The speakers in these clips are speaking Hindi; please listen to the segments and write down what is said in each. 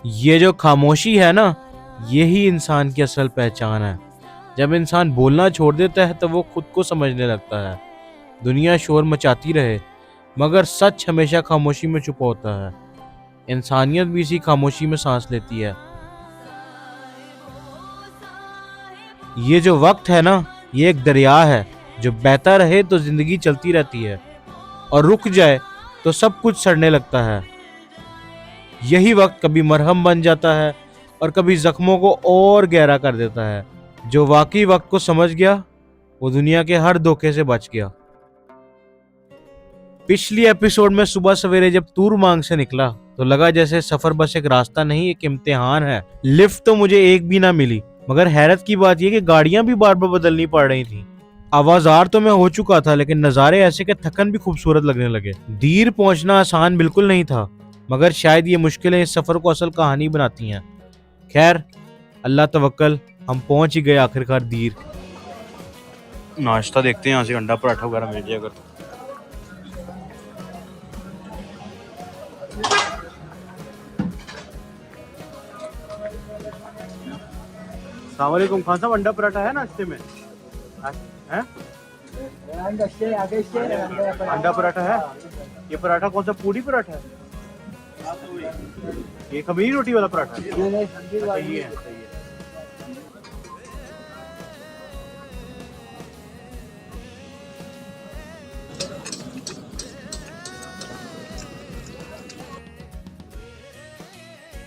ये जो खामोशी है ना, यही इंसान की असल पहचान है। जब इंसान बोलना छोड़ देता है तो वो खुद को समझने लगता है। दुनिया शोर मचाती रहे, मगर सच हमेशा खामोशी में छुपा होता है। इंसानियत भी इसी खामोशी में सांस लेती है। ये जो वक्त है ना, ये एक दरिया है। जो बहता रहे तो जिंदगी चलती रहती है, और रुक जाए तो सब कुछ सड़ने लगता है। यही वक्त कभी मरहम बन जाता है और कभी जख्मों को और गहरा कर देता है। जो वाकई वक्त को समझ गया, वो दुनिया के हर धोखे से बच गया। पिछली एपिसोड में सुबह सवेरे जब तूर मांग से निकला तो लगा जैसे सफर बस एक रास्ता नहीं, एक इम्तिहान है। लिफ्ट तो मुझे एक भी ना मिली, मगर हैरत की बात यह कि गाड़ियां भी बार बार बदलनी पड़ रही थी। आवाजार तो मैं हो चुका था, लेकिन नज़ारे ऐसे के थकन भी खूबसूरत लगने लगे। दीर पहुंचना आसान बिल्कुल नहीं था, मगर शायद ये मुश्किलें इस सफर को असल कहानी बनाती हैं। खैर, अल्लाह तवक्कल, हम पहुंच ही गए आखिरकार दीर। नाश्ता देखते हैं यहाँ से, अंडा पराठा वगैरह मिल जाए अगर। अस्सलाम वालेकुम खान साहब, अंडा पराठा है नाश्ते में? है अंडा पराठा है? ये पराठा कौन सा, पूरी पराठा है? ये खमीरी रोटी वाला पराठा है? सही है, सही है।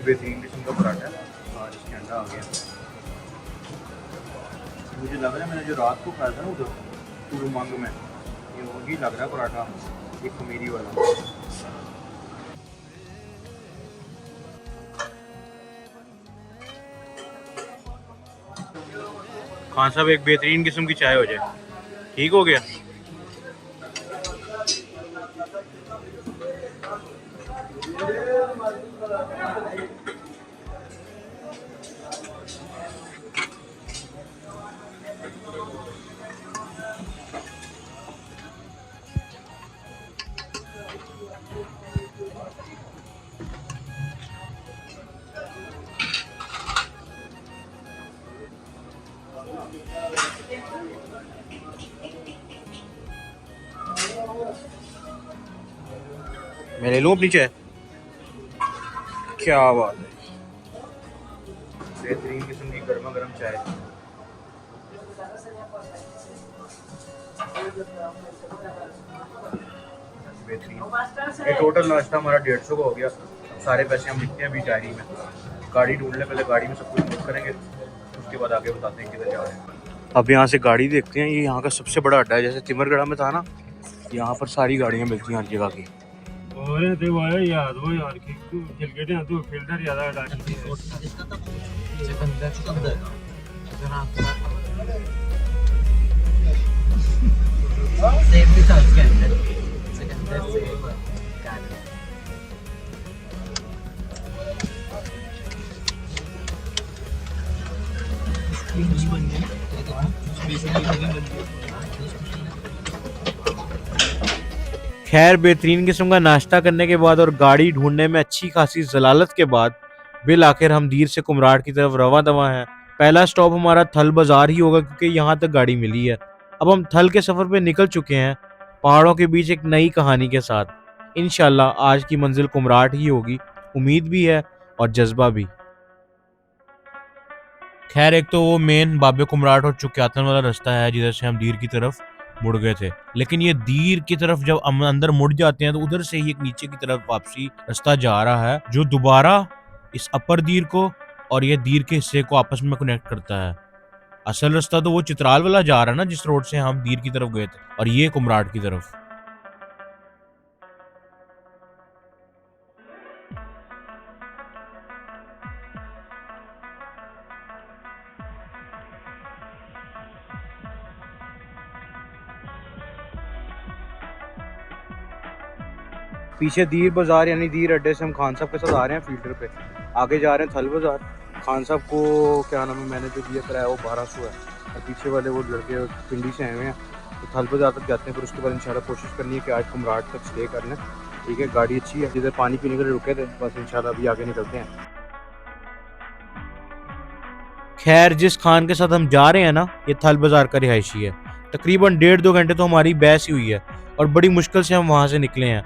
बेहतरीन किस्म का पराठा है और इसके अंडा आ गया। मुझे लग रहा है मैंने जो रात को खाया था ना उधर तुरुमंग में, ये वही लग रहा है पराठा, ये खमीरी वाला। खान साहब, एक बेहतरीन किस्म की चाय हो जाए। ठीक हो गया? मैं ले लूँ अपनी चाय? क्या बात है, बेहतरीन किस्म की गर्मा गर्म चाय। बेहतरीन। ये टोटल नाश्ता हमारा 150 का हो गया। सारे पैसे हम लिखते हैं अभी डायरी में। गाड़ी ढूंढ ले, पहले गाड़ी में सब कुछ बुक करेंगे, उसके बाद आगे बताते हैं किधर जा रहे हैं। अब यहाँ से गाड़ी देखते हैं। ये यहाँ का सबसे बड़ा अड्डा है, जैसे तिमरगढ़ में था ना, यहाँ पर सारी गाड़ियाँ मिलती हैं हर जगह की। खैर, बेहतरीन किस्म का नाश्ता करने के बाद और गाड़ी ढूंढने में अच्छी खासी जलालत के बाद बिल आखिर हम दीर से कुमराट की तरफ रवा दवा हैं। पहला स्टॉप हमारा थल बाजार ही होगा, क्योंकि यहाँ तक गाड़ी मिली है। अब हम थल के सफर पे निकल चुके हैं, पहाड़ों के बीच एक नई कहानी के साथ। इंशाल्लाह आज की मंजिल कुमराट ही होगी, उम्मीद भी है और जज्बा भी। खैर, एक तो वो मेन बाबे कुमराट और चुक्यातन वाला रास्ता है जिधर से हम दीर की तरफ मुड़ गए थे, लेकिन ये दीर की तरफ जब हम अंदर मुड़ जाते हैं तो उधर से ही एक नीचे की तरफ वापसी रास्ता जा रहा है, जो दोबारा इस अपर दीर को और ये दीर के हिस्से को आपस में कनेक्ट करता है। असल रास्ता तो वो चित्राल वाला जा रहा है ना, जिस रोड से हम दीर की तरफ गए थे, और ये कुमराट की तरफ। पीछे दीर बाजार यानी दीर अड्डे से हम खान साहब के साथ आ रहे हैं फील्डर पे, आगे जा रहे हैं थल बाजार। खान साहब को क्या नाम है, मैंने जो दिया कराया वो 1200 है, और पीछे वाले वो लड़के पिंडी से आए हुए हैं, तो थल बाजार तक जाते हैं। फिर उसके बाद इंशाल्लाह कोशिश करनी है कि आज कुमराट तक स्टे कर लें। ठीक है, गाड़ी अच्छी है, जिधर पानी पीने के लिए रुके थे, बस इंशाल्लाह अभी आगे निकलते हैं। खैर, जिस खान के साथ हम जा रहे हैं ना, ये थल बाजार का रिहायशी है। तकरीबन 1.5-2 घंटे तो हमारी बहस ही हुई है और बड़ी मुश्किल से हम वहां से निकले हैं।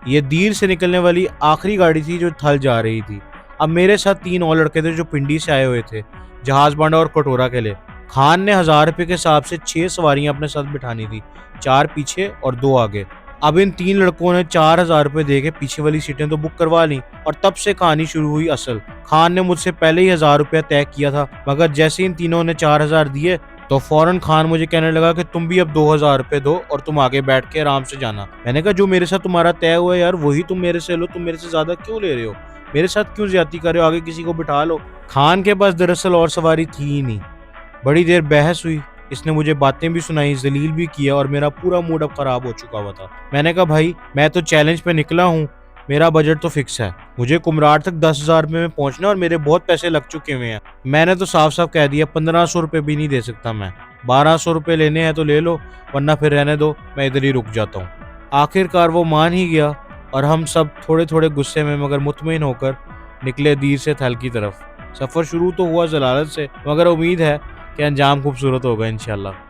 ये दीर से निकलने वाली आखिरी गाड़ी थी जो थल जा रही थी। अब मेरे साथ 3 और लड़के थे जो पिंडी से आए हुए थे, जहाज बांडा और कटोरा के लिए। खान ने 1000 रुपए के हिसाब से 6 सवारियां अपने साथ बिठानी थी, 4 पीछे और 2 आगे। अब इन 3 लड़कों ने 4000 रुपए दे के पीछे वाली सीटें तो बुक करवा ली और तब से कहानी शुरू हुई असल। खान ने मुझसे पहले ही 1000 रुपया तय किया था, मगर जैसे इन तीनों ने 4000 दिए तो फौरन खान मुझे कहने लगा कि तुम भी अब 2000 रुपए दो और तुम आगे बैठ के आराम से जाना। मैंने कहा, जो मेरे साथ तुम्हारा तय हुआ है यार, वही तुम मेरे से लो, तुम मेरे से ज्यादा क्यों ले रहे हो? मेरे साथ क्यों ज्यादती कर रहे हो? आगे किसी को बिठा लो। खान के पास दरअसल और सवारी थी ही नहीं। बड़ी देर बहस हुई, इसने मुझे बातें भी सुनाई, जलील भी किया और मेरा पूरा मूड अब खराब हो चुका हुआ था। मैंने कहा, भाई मैं तो चैलेंज पे निकला हूँ, मेरा बजट तो फिक्स है, मुझे कुमराट तक 10,000 रुपये में पहुंचना और मेरे बहुत पैसे लग चुके हुए हैं। मैंने तो साफ साफ कह दिया 1500 रुपये भी नहीं दे सकता मैं। 1200 रुपये लेने हैं तो ले लो, वरना फिर रहने दो, मैं इधर ही रुक जाता हूँ। आखिरकार वो मान ही गया और हम सब थोड़े थोड़े गुस्से में मगर मुतमईन होकर निकले दीर से थल की तरफ। सफर शुरू तो हुआ जलालत से, मगर उम्मीद है कि अंजाम खूबसूरत होगा इंशाल्लाह।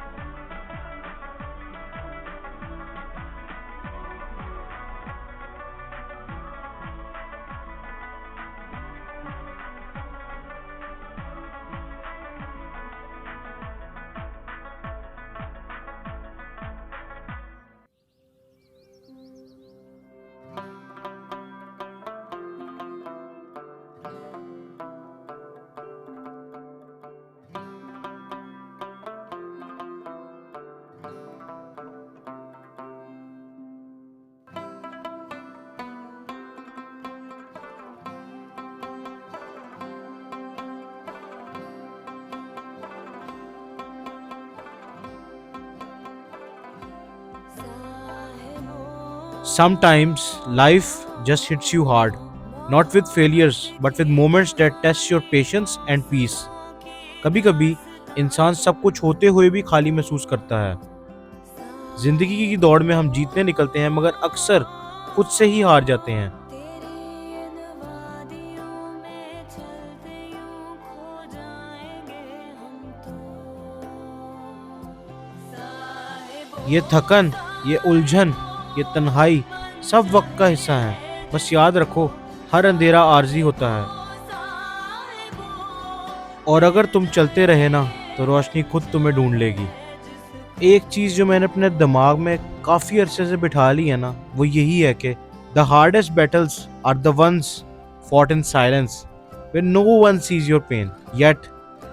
Sometimes life just hits you hard, not with failures but with moments that test your patience and peace. कभी कभी इंसान सब कुछ होते हुए भी खाली महसूस करता है। जिंदगी की दौड़ में हम जीतने निकलते हैं मगर अक्सर खुद से ही हार जाते हैं। ये थकन, ये उलझन, ये तन्हाई सब वक्त का हिस्सा है। बस याद रखो, हर अंधेरा आर्जी होता है और अगर तुम चलते रहे ना तो रोशनी खुद तुम्हें ढूंढ लेगी। एक चीज जो मैंने अपने दिमाग में काफी अरसे से बिठा ली है ना, वो यही है कि the hardest battles are the ones fought in silence when no one sees your pain yet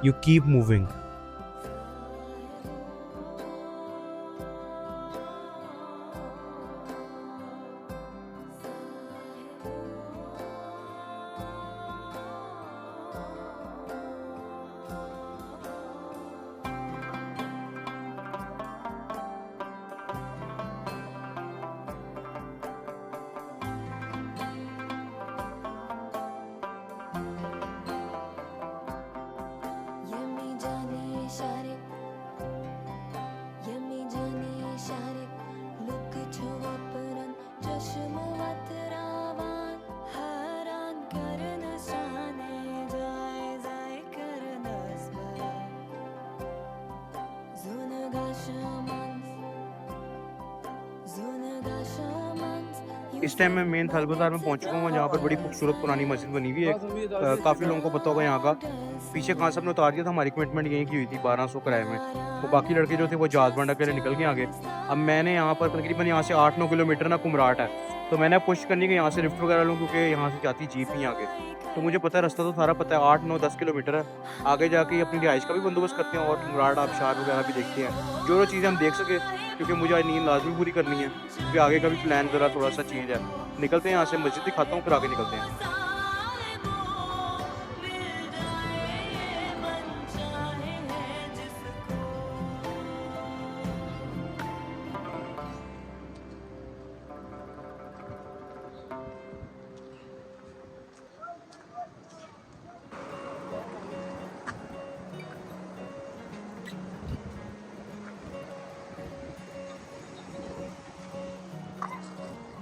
you keep moving. इस टाइम मैं मेन थल बाजार में पहुंच चुका हूँ, जहाँ पर बड़ी खूबसूरत पुरानी मस्जिद बनी हुई है। काफ़ी लोगों को पता होगा यहाँ का। पीछे खान साहब ने उतार दिया था, हमारी कमिटमेंट यहीं की हुई थी 1200 किराए में। तो बाकी लड़के जो थे वो जहाज बांडा के लिए निकल गए आगे। अब मैंने यहाँ पर तकरीबन यहाँ से 8-9 किलोमीटर ना कुमराट है, तो मैंने कोशिश करनी कि यहाँ से लिफ्ट वगैरह लूँ, क्योंकि यहाँ से जाती जीप ही आगे। तो मुझे पता है, रास्ता तो सारा पता है, 8-9-10 किलोमीटर है। आगे जाके अपनी रिहाइश का भी बंदोबस्त करते हैं और कुमराट आबशार वगैरह भी देखते हैं, जो चीज़ें हम देख सके, क्योंकि मुझे आज नींद लाजमी पूरी करनी है, क्योंकि आगे का भी प्लान ज़रा थोड़ा सा चेंज है। निकलते हैं यहाँ से, मस्जिद दिखाता हूँ, फिर आगे निकलते हैं।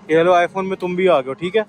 ये लो, आईफोन में तुम भी आ गए हो, ठीक है।